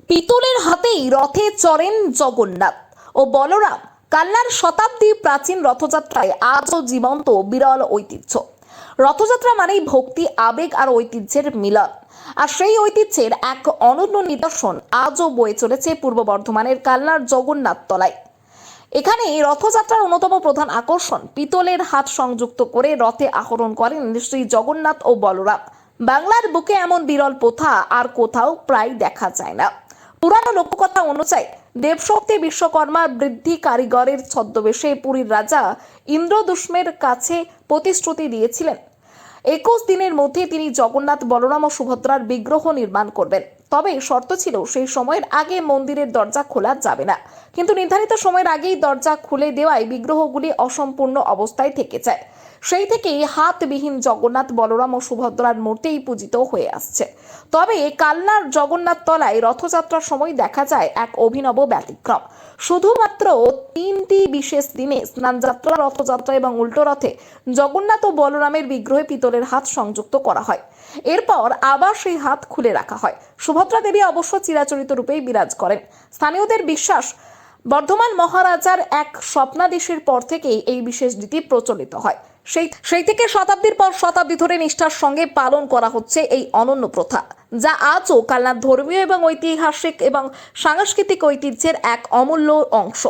পিতলের হাতেই রথে চড়েন জগন্নাথ ও বলরাম। কালনার শতাব্দী প্রাচীন রথযাত্রায় আজও জীবন্ত বিরল ঐতিহ্য। রথযাত্রা মানেই ভক্তি, আবেগ আর ঐতিহ্যের মিলন। আর সেই ঐতিহ্যের এক অনন্য নিদর্শন আজও বয়ে চলেছে পূর্ব বর্ধমানের কালনার জগন্নাথ তলায়। এখানে রথযাত্রার অন্যতম প্রধান আকর্ষণ পিতলের হাত সংযুক্ত করে রথে আরোহণ করেন শ্রী জগন্নাথ ও বলরাম। বাংলার বুকে এমন বিরল প্রথা আর কোথাও প্রায় দেখা যায় না। পুরানো লোককথা অনুযায়ী দেবশক্তি বিশ্বকর্মার বৃদ্ধি কারিগরের ছদ্মবেশে পুরীর রাজা ইন্দ্রদুষ্মের কাছে প্রতিশ্রুতি দিয়েছিলেন 21 দিনের মধ্যে তিনি জগন্নাথ, বলরাম ও সুভদ্রার বিগ্রহ নির্মাণ করবেন। তবে শর্ত ছিল সেই সময়ের আগে মন্দিরের দরজা খোলা যাবে না। কিন্তু নির্ধারিত সময়ের আগেই দরজা খুলে দেওয়ায় বিগ্রহগুলি অসম্পূর্ণ অবস্থায় থেকে যায়। সেই থেকেই হাতবিহীন জগন্নাথ, বলরাম ও সুভদ্রার মূর্তিই পূজিত হয়ে আসছে। তবে কালনার জগন্নাথ তলায় রথযাত্রার সময় দেখা যায় এক অভিনব ব্যতিক্রম। শুধুমাত্র 3টি বিশেষ দিনে স্নানযাত্রা, রথযাত্রা এবং উল্টো রথে জগন্নাথ ও বলরামের বিগ্রহে পিতলের হাত সংযুক্ত করা হয়। এরপর আবার সেই হাত খুলে রাখা হয়। সুভদ্রা দেবী অবশ্য চিরাচরিত রূপেই বিরাজ করেন। স্থানীয়দের বিশ্বাস, বর্ধমান মহারাজার এক স্বপ্নাদেশের পর থেকেই এই বিশেষ রীতি প্রচলিত হয়। সেই থেকে শতাব্দীর পর শতাব্দী ধরে নিষ্ঠার সঙ্গে পালন করা হচ্ছে এই অনন্য প্রথা, যা আজও কালনার ধর্মীয় এবং ঐতিহাসিক এবং সাংস্কৃতিক ঐতিহ্যের এক অমূল্য অংশ।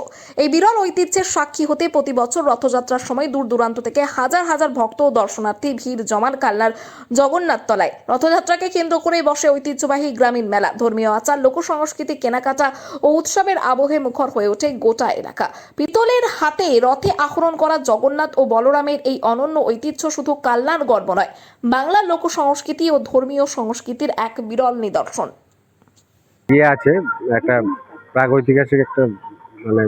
এই বিরল ঐতিহ্যের সাক্ষী হতে প্রতি বছর রথযাত্রার সময় দূর দূরান্ত থেকে হাজার হাজার ভক্ত ও দর্শনার্থী ভিড় জমান কালনার জগন্নাথ তলায়। রথযাত্রাকে কেন্দ্র করে বসে ঐতিহ্যবাহী গ্রামীণ মেলা, ধর্মীয় আচার, লোকসংস্কৃতি, কেনাকাটা ও উৎসবের আবহে মুখর হয়ে ওঠে গোটা এলাকা। পিতলের হাতে রথে আরোহণ করা জগন্নাথ ও বলরামের এই অনন্য ঐতিহ্য শুধু কালনার গর্ব নয়, বাংলার লোক সংস্কৃতি ও ধর্মীয় সংস্কৃতির এক বিরল নিদর্শন। আছে একটা প্রাগৈতিহাসিক একটা মানে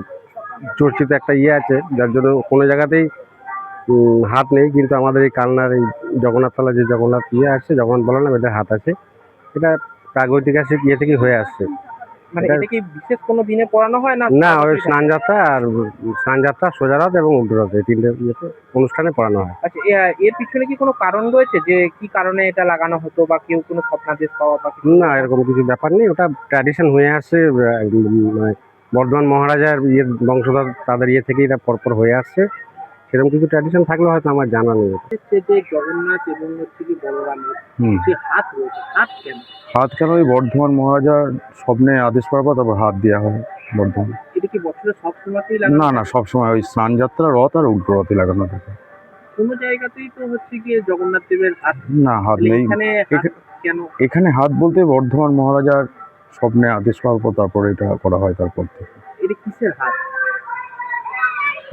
চর্চিত একটা আছে, যার জন্য কোনো জায়গাতেই হাত নেই, কিন্তু আমাদের এই কালনার এই জগন্নাথ তলা যে জগন্নাথ আছে, জগন্নাথ বলরাম এদের হাত আছে। এটা প্রাগৈতিহাসিক থেকেই হয়ে আসছে। মানে এটা কি বিশেষ কোনো দিনে পড়ানো হয় না? না, ওই স্নানযাত্রা, সোজা রথ এবং উল্টো রথ, এই তিনটে অনুষ্ঠানে পড়ানো হয়। আচ্ছা, এর পিছনে কি কোনো কারণ রয়েছে যে কি কারণে এটা লাগানো হতো, বা কেউ কোনো স্বপ্নাদেশ পাওয়া বা কিছু? না, এরকম কিছু ব্যাপার নেই, ওটা ট্র্যাডিশন হয়ে আসছে। মানে বর্ধমান মহারাজার বংশধর, তাদের থেকেই এটা পরপর হয়ে আসছে। সেরকম কিছু ট্র্যাডিশন থাকলে হয়তো আমার জানা নেই। যে জগন্নাথ এবং হচ্ছে কি বলরামের যে হাত রয়েছে, হাত কেন? হাত কেন? ওই বর্ধমান মহারাজার স্বপ্নে আদেশ পাওয়ার পর তারপর হাত দেওয়া হয় বর্ধমান। এটা কি বছরের সব সময়তেই লাগানো? না না, সবসময় ওই স্নানযাত্রা, রথ আর উল্টো রথে লাগানো থাকে। কোনো জায়গাতেই তো হচ্ছে গিয়ে জগন্নাথ দেবের হাত না, হাত নেই এখানে। কেন? এখানে হাত বলতে বর্ধমান মহারাজার স্বপ্নে আদেশ পাওয়ার পর তারপরে এটা করা হয়। তারপর থেকে এটা কিসের হাত?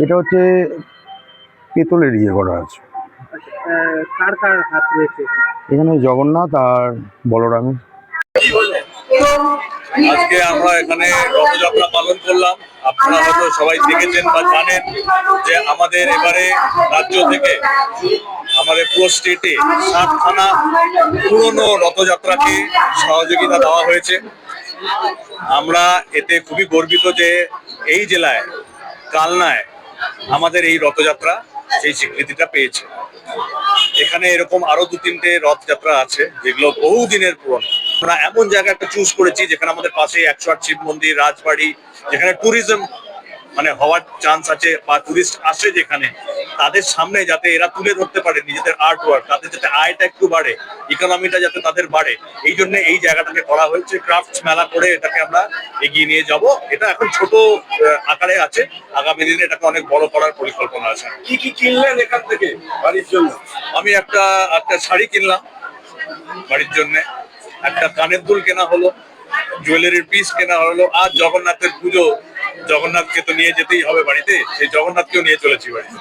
এটা হচ্ছে পেতলের করা আছে। কার কার হাত রয়েছে এখানে? এখানে জগন্নাথ আর বলরামের। আজকে আমরা এখানে রথযাত্রা পালন করলাম। আপনারা হয়তো সবাই দেখেছেন বা জানেন যে আমাদের এবারে রাজ্য থেকে আমাদের পুরো স্টেটে 7খানা পুরনো রথযাত্রাকে সহযোগিতা দেওয়া হয়েছে। আমরা এতে খুবই গর্বিত যে এই জেলায় কালনায় আমাদের এই রথযাত্রা সেই স্বীকৃতিটা পেয়েছে। এখানে এরকম আরো 2-3টে রথযাত্রা আছে যেগুলো বহুদিনের পুরনো। আমরা এমন জায়গা একটা চুজ করেছি যেখানে আমাদের পাশে 108 শিব মন্দির, রাজবাড়ি, যেখানে ট্যুরিজম মানে হওয়ার চান্স আছে বা টুরিস্ট আসে, যেখানে তাদের সামনে যাতে এরা তুলে ধরতে পারে নিজেদের আর্ট ওয়ার্ক, তাদের যাতে আয়টা একটু বাড়ে, ইকোনমিটা যাতে তাদের বাড়ে, এই জন্য এই জায়গাটাকে করা হয়েছে। ক্রাফটস মেলা করে এটাকে আমরা এগিয়ে নিয়ে যাব। এটা এখন ছোট আকারে আছে, আগামী দিনে এটাকে অনেক বড় করার পরিকল্পনা আছে। কি কি কিনলেন এখান থেকে বাড়ির জন্য? আমি একটা শাড়ি কিনলাম বাড়ির জন্য, একটা কানের দুল কেনা হলো, জুয়েলারির পিস কেনা হলো, আর জগন্নাথের পুজো, জগন্নাথকে তো নিয়ে যেতেই হবে বাড়িতে, সেই জগন্নাথকেও নিয়ে চলেছি বাড়িতে।